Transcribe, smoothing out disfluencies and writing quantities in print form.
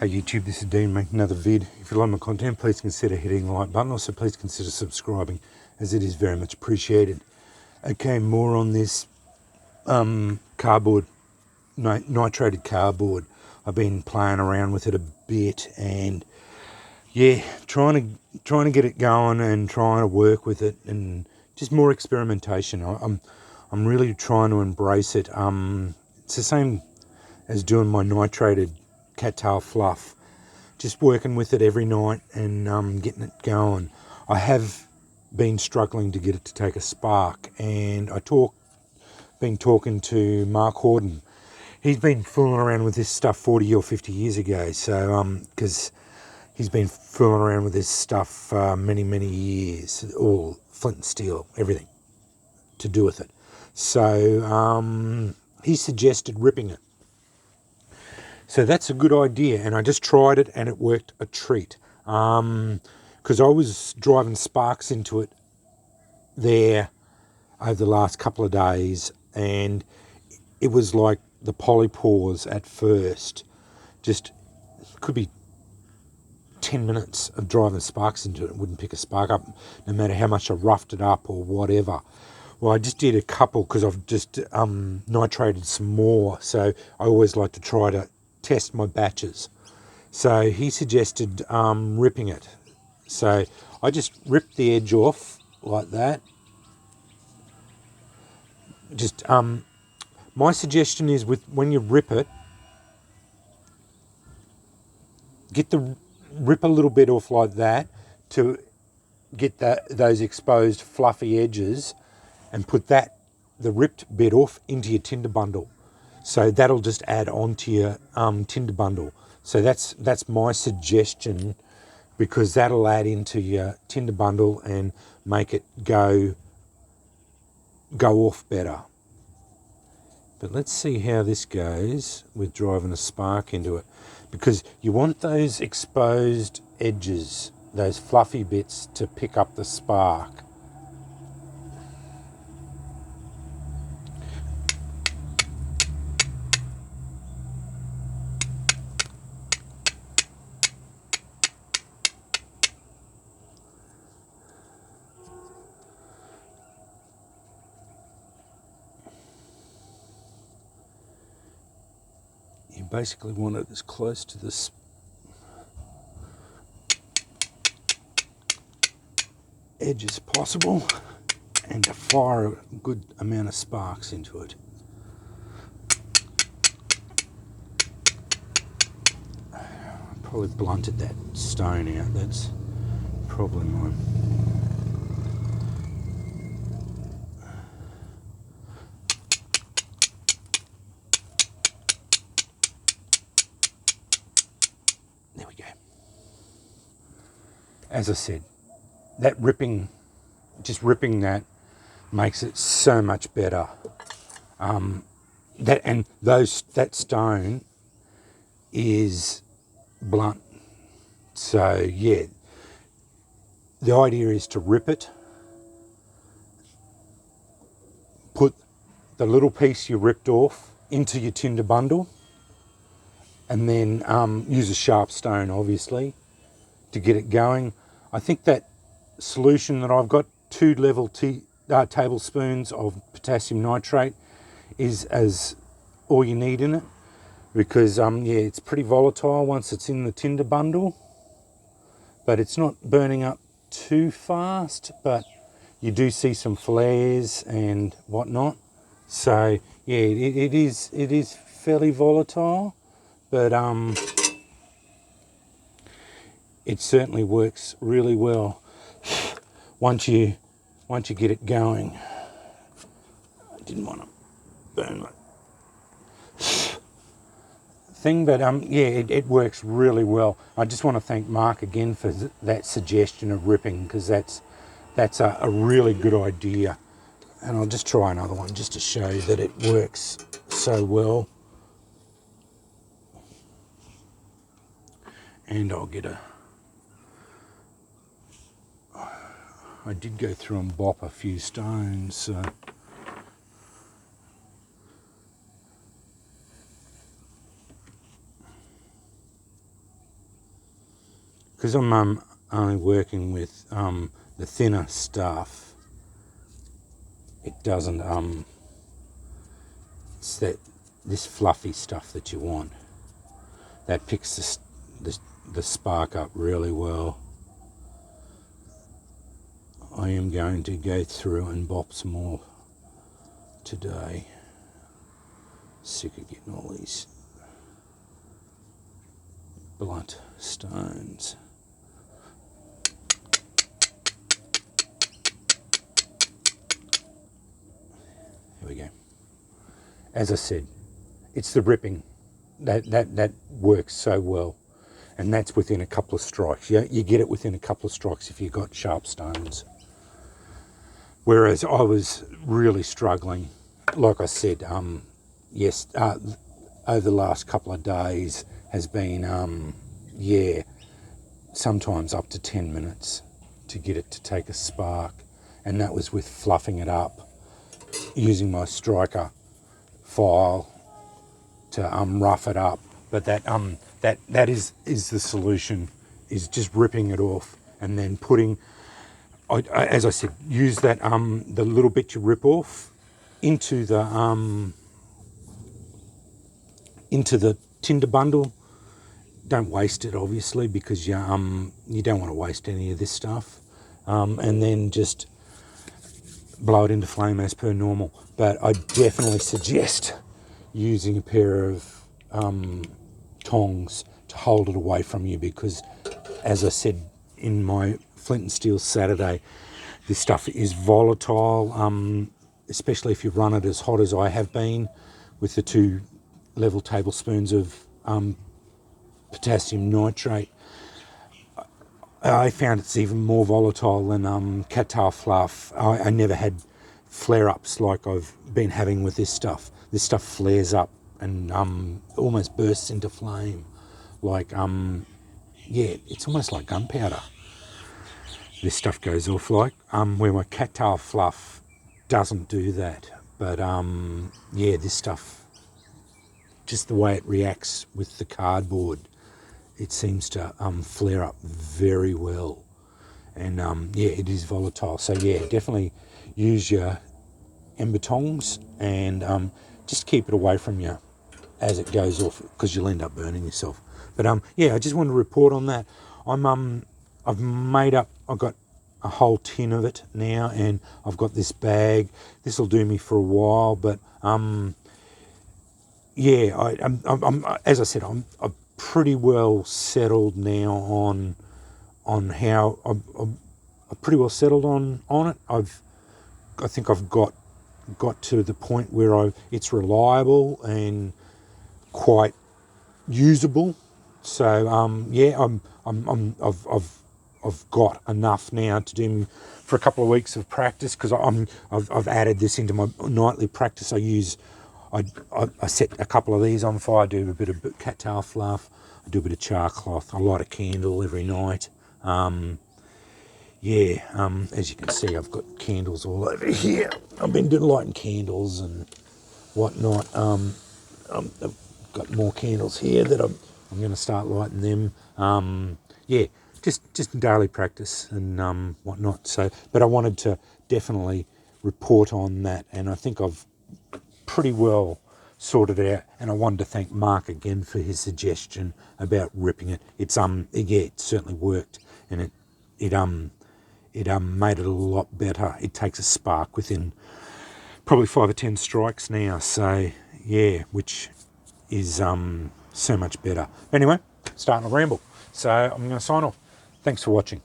Hey YouTube, this is Dean making another vid. If you like my content, please consider hitting the like button. Also, please consider subscribing, as it is very much appreciated. Okay, more on this cardboard, nitrated cardboard. I've been playing around with it a bit, and yeah, trying to get it going and trying to work with it, and just more experimentation. I'm really trying to embrace it. It's the same as doing my nitrated cattail fluff, just working with it every night and getting it going. I have been struggling to get it to take a spark, and been talking to Mark Hordon. He's been fooling around with this stuff 40 or 50 years ago, so because he's been fooling around with this stuff many years, all flint and steel, everything to do with it. So he suggested ripping it. So that's a good idea, and I just tried it and it worked a treat. Because I was driving sparks into it there over the last couple of days, and it was like the polypores at first. Just could be 10 minutes of driving sparks into it. It wouldn't pick a spark up, no matter how much I roughed it up or whatever. Well, I just did a couple because I've just nitrated some more, so I always like to try to test my batches. So he suggested ripping it. So I just ripped the edge off like that. Just my suggestion is, when you rip it, rip a little bit off like that to get those exposed fluffy edges, and put the ripped bit off into your tinder bundle. So that'll just add on to your tinder bundle. So that's my suggestion, because that'll add into your tinder bundle and make it go off better. But let's see how this goes with driving a spark into it, because you want those exposed edges, those fluffy bits, to pick up the spark. You basically want it as close to this edge as possible, and to fire a good amount of sparks into it. Probably blunted that stone out. That's probably mine. There we go. As I said, just ripping that makes it so much better. That stone is blunt. So yeah, the idea is to rip it, put the little piece you ripped off into your tinder bundle, and then use a sharp stone, obviously, to get it going. I think that solution that I've got, 2 level tablespoons of potassium nitrate, is as all you need in it, because yeah, it's pretty volatile once it's in the tinder bundle, but it's not burning up too fast, but you do see some flares and whatnot. So yeah, it is fairly volatile, but it certainly works really well once you get it going. I didn't want to burn my thing, but yeah, it works really well. I just want to thank Mark again for that suggestion of ripping, because that's a really good idea. And I'll just try another one just to show you that it works so well. And I did go through and bop a few stones, so because I'm only working with the thinner stuff, it doesn't, it's this fluffy stuff that you want. That picks the spark up really well. I am going to go through and bop some more today. Sick of getting all these blunt stones. Here we go. As I said, it's the ripping that works so well, and that's within a couple of strikes. You get it within a couple of strikes if you've got sharp stones. Whereas I was really struggling, like I said, yes, over the last couple of days has been, sometimes up to 10 minutes to get it to take a spark, and that was with fluffing it up, using my striker file to rough it up. But that is the solution, is just ripping it off and then putting, as I said, use that the little bit you rip off into the tinder bundle. Don't waste it, obviously, because you don't want to waste any of this stuff, and then just blow it into flame as per normal. But I definitely suggest using a pair of tongs to hold it away from you, because, as I said in my Flint and Steel Saturday, this stuff is volatile, especially if you run it as hot as I have been with the 2 level tablespoons of potassium nitrate. I found it's even more volatile than cattail fluff. I never had flare-ups like I've been having with this stuff. This stuff flares up and almost bursts into flame. Like, it's almost like gunpowder. This stuff goes off like, where my cattail fluff doesn't do that. But this stuff, just the way it reacts with the cardboard, it seems to flare up very well. And it is volatile. So definitely use your ember tongs and just keep it away from you as it goes off, because you'll end up burning yourself. But I just wanted to report on that. I've got a whole tin of it now, and I've got this bag. This will do me for a while, but I'm as I said, I'm pretty well settled now on how I'm pretty well settled on it. I think I've got to the point where it's reliable and quite usable. So I've got enough now to do me for a couple of weeks of practice, because I've added this into my nightly practice. I set a couple of these on fire. I do a bit of cattail fluff. I do a bit of char cloth. I light a candle every night. As you can see, I've got candles all over here. I've been lighting candles and whatnot. I've got more candles here that I'm going to start lighting them. Just daily practice and whatnot. So, but I wanted to definitely report on that, and I think I've pretty well sorted it out. And I wanted to thank Mark again for his suggestion about ripping it. It certainly worked, and it made it a lot better. It takes a spark within probably 5 or 10 strikes now. So which is so much better. Anyway, starting to ramble. So I'm going to sign off. Thanks for watching.